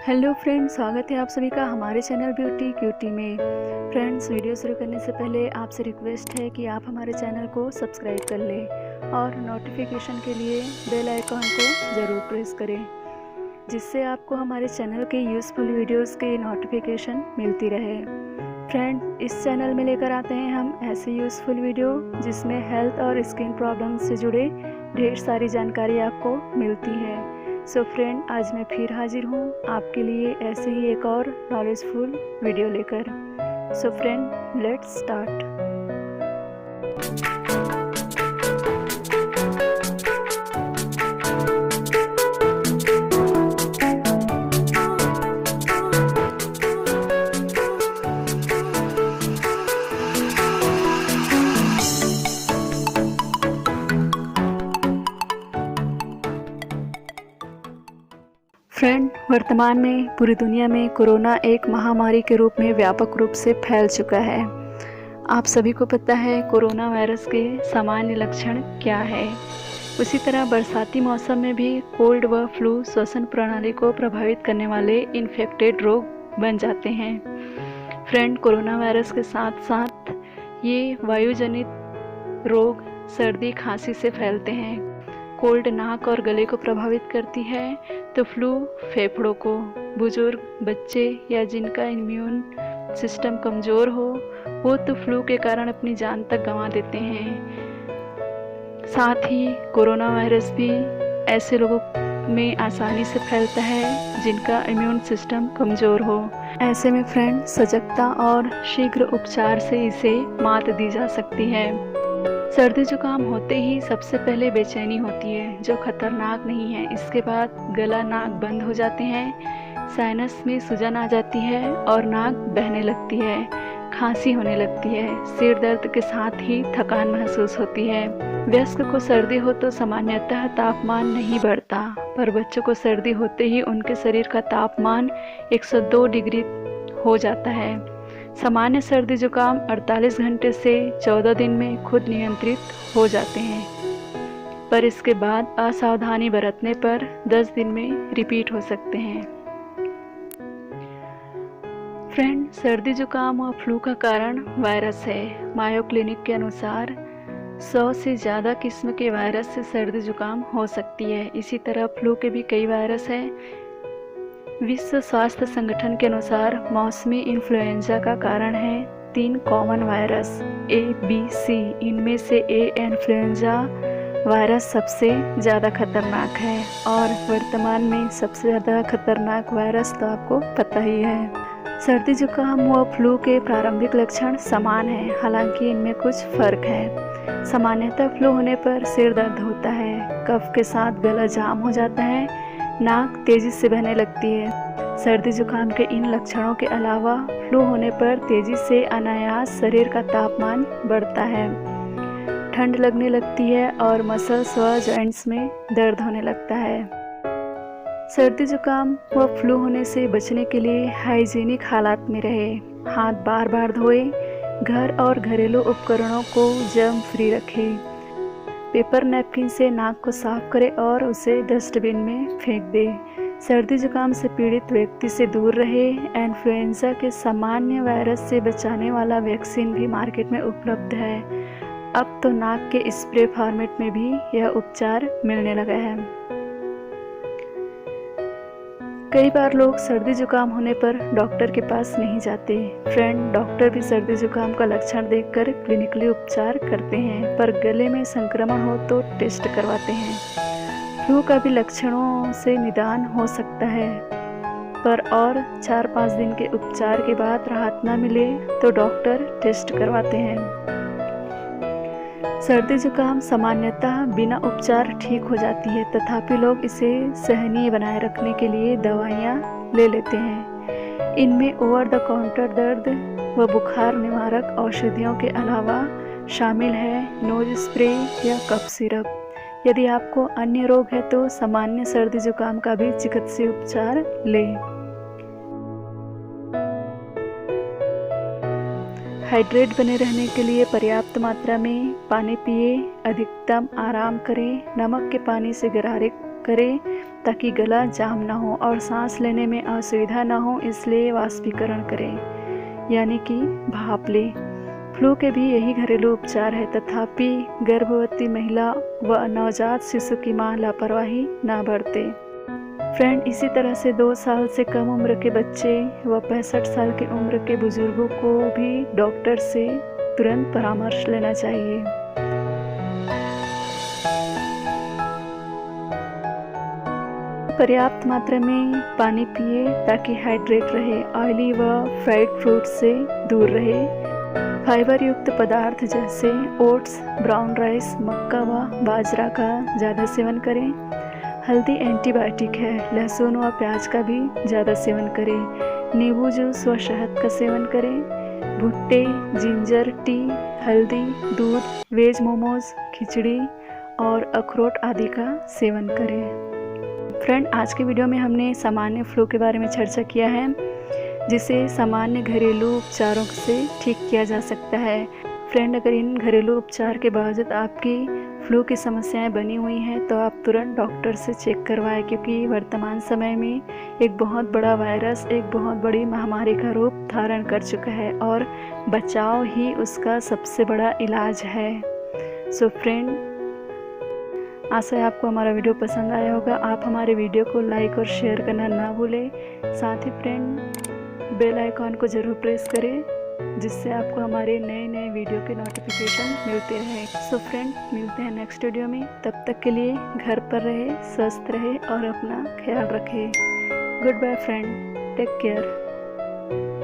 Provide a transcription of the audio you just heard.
Hello friends, स्वागत है आप सभी का हमारे चैनल ब्यूटी क्यूटी में। फ्रेंड्स, वीडियो शुरू करने से पहले आपसे रिक्वेस्ट है कि आप हमारे चैनल को सब्सक्राइब कर लें और नोटिफिकेशन के लिए बेल आइकॉन को ज़रूर प्रेस करें, जिससे आपको हमारे चैनल के यूज़फुल वीडियोस की नोटिफिकेशन मिलती रहे। फ्रेंड, इस चैनल में लेकर आते हैं हम ऐसे यूज़फुल वीडियो जिसमें हेल्थ और स्किन प्रॉब्लम से जुड़े ढेर सारी जानकारी आपको मिलती है। सो फ्रेंड, आज मैं फिर हाजिर हूँ आपके लिए ऐसे ही एक और नॉलेजफुल वीडियो लेकर। So friend, let's start. Friend, वर्तमान में पूरी दुनिया में कोरोना एक महामारी के रूप में व्यापक रूप से फैल चुका है। आप सभी को पता है कोरोना वायरस के सामान्य लक्षण क्या है। उसी तरह बरसाती मौसम में भी कोल्ड व फ्लू श्वसन प्रणाली को प्रभावित करने वाले इन्फेक्टेड रोग बन जाते हैं। फ्रेंड, कोरोना वायरस के साथ साथ ये वायुजनित रोग सर्दी खांसी से फैलते हैं। कोल्ड नाक और गले को प्रभावित करती है तो फ्लू फेफड़ों को, बुजुर्ग, बच्चे या जिनका इम्यून सिस्टम कमज़ोर हो वो तो फ्लू के कारण अपनी जान तक गंवा देते हैं। साथ ही कोरोना वायरस भी ऐसे लोगों में आसानी से फैलता है जिनका इम्यून सिस्टम कमज़ोर हो। ऐसे में फ्रेंड, सजगता और शीघ्र उपचार से इसे मात दी जा सकती है। सर्दी जुकाम होते ही सबसे पहले बेचैनी होती है, जो खतरनाक नहीं है। इसके बाद गला नाक बंद हो जाते हैं, साइनस में सूजन आ जाती है और नाक बहने लगती है, खांसी होने लगती है, सिर दर्द के साथ ही थकान महसूस होती है। वयस्क को सर्दी हो तो सामान्यतः तापमान नहीं बढ़ता, पर बच्चों को सर्दी होते ही उनके शरीर का तापमान 102 डिग्री हो जाता है। सामान्य सर्दी जुकाम 48 घंटे से 14 दिन में खुद नियंत्रित हो जाते हैं, पर इसके बाद असावधानी बरतने पर 10 दिन में रिपीट हो सकते हैं। फ्रेंड, सर्दी जुकाम और फ्लू का कारण वायरस है। मायो क्लिनिक के अनुसार 100 से ज़्यादा किस्म के वायरस से सर्दी जुकाम हो सकती है। इसी तरह फ्लू के भी कई वायरस हैं। विश्व स्वास्थ्य संगठन के अनुसार मौसमी इन्फ्लुएंजा का कारण है 3 common virus A, B, C। इनमें से A इन्फ्लुएंजा वायरस सबसे ज़्यादा खतरनाक है और वर्तमान में सबसे ज़्यादा खतरनाक वायरस तो आपको पता ही है। सर्दी जुकाम व फ्लू के प्रारंभिक लक्षण समान हैं, हालांकि इनमें कुछ फ़र्क है। सामान्यतः फ्लू होने पर सिर दर्द होता है, कफ के साथ गला जाम हो जाता है, नाक तेजी से बहने लगती है। सर्दी जुकाम के इन लक्षणों के अलावा फ्लू होने पर तेजी से अनायास शरीर का तापमान बढ़ता है, ठंड लगने लगती है और मसल्स व जॉइंट्स में दर्द होने लगता है। सर्दी जुकाम व फ्लू होने से बचने के लिए हाइजीनिक हालात में रहे, हाथ बार बार धोए, घर और घरेलू उपकरणों को जर्म फ्री रखें, पेपर नैपकिन से नाक को साफ करें और उसे डस्टबिन में फेंक दें। सर्दी जुकाम से पीड़ित व्यक्ति से दूर रहे। इन्फ्लुएंजा के सामान्य वायरस से बचाने वाला वैक्सीन भी मार्केट में उपलब्ध है। अब तो नाक के स्प्रे फॉर्मेट में भी यह उपचार मिलने लगा है। कई बार लोग सर्दी जुकाम होने पर डॉक्टर के पास नहीं जाते। फ्रेंड, डॉक्टर भी सर्दी जुकाम का लक्षण देखकर क्लिनिकली उपचार करते हैं, पर गले में संक्रमण हो तो टेस्ट करवाते हैं। फ्लू का भी लक्षणों से निदान हो सकता है, पर और 4-5 दिन के उपचार के बाद राहत न मिले तो डॉक्टर टेस्ट करवाते हैं। सर्दी जुकाम सामान्यतः बिना उपचार ठीक हो जाती है, तथापि लोग इसे सहनीय बनाए रखने के लिए दवाइयाँ ले लेते हैं। इनमें ओवर द काउंटर दर्द व बुखार निवारक औषधियों के अलावा शामिल है नोज स्प्रे या कफ सिरप। यदि आपको अन्य रोग है तो सामान्य सर्दी जुकाम का भी चिकित्सीय उपचार लें। हाइड्रेट बने रहने के लिए पर्याप्त मात्रा में पानी पिए, अधिकतम आराम करें, नमक के पानी से गरारे करें ताकि गला जाम ना हो और सांस लेने में असुविधा ना हो, इसलिए वाष्पीकरण करें यानी कि भाप लें। फ्लू के भी यही घरेलू उपचार है, तथापि गर्भवती महिला व नवजात शिशु की मां लापरवाही ना बरते। फ्रेंड, इसी तरह से 2 साल से कम उम्र के बच्चे व 65 साल की उम्र के बुजुर्गों को भी डॉक्टर से तुरंत परामर्श लेना चाहिए। पर्याप्त मात्रा में पानी पिए ताकि हाइड्रेट रहे, ऑयली व फ्राइड फ्रूट से दूर रहे। फाइबर युक्त पदार्थ जैसे ओट्स, ब्राउन राइस, मक्का व बाजरा का ज़्यादा सेवन करें। हल्दी एंटीबायोटिक है, लहसुन व प्याज का भी ज़्यादा सेवन करें। नींबू जूस व शहद का सेवन करें। भुट्टे, जिंजर टी, हल्दी, दूध, वेज मोमोज, खिचड़ी और अखरोट आदि का सेवन करें। फ्रेंड, आज के वीडियो में हमने सामान्य फ्लू के बारे में चर्चा किया है, जिसे सामान्य घरेलू उपचारों से ठीक किया जा सकता है। फ्रेंड, अगर इन घरेलू उपचार के बावजूद आपकी फ्लू की समस्याएं बनी हुई हैं तो आप तुरंत डॉक्टर से चेक करवाएं, क्योंकि वर्तमान समय में एक बहुत बड़ा वायरस एक बहुत बड़ी महामारी का रूप धारण कर चुका है और बचाव ही उसका सबसे बड़ा इलाज है। सो फ्रेंड, आशा है आपको हमारा वीडियो पसंद आया होगा। आप हमारे वीडियो को लाइक और शेयर करना ना भूलें। साथ ही फ्रेंड, बेल आइकॉन को ज़रूर प्रेस करें, जिससे आपको हमारे नए नए वीडियो के नोटिफिकेशन मिलते रहे। सो फ्रेंड, मिलते हैं नेक्स्ट वीडियो में। तब तक के लिए घर पर रहे, स्वस्थ रहे और अपना ख्याल रखें। Goodbye friend, take care.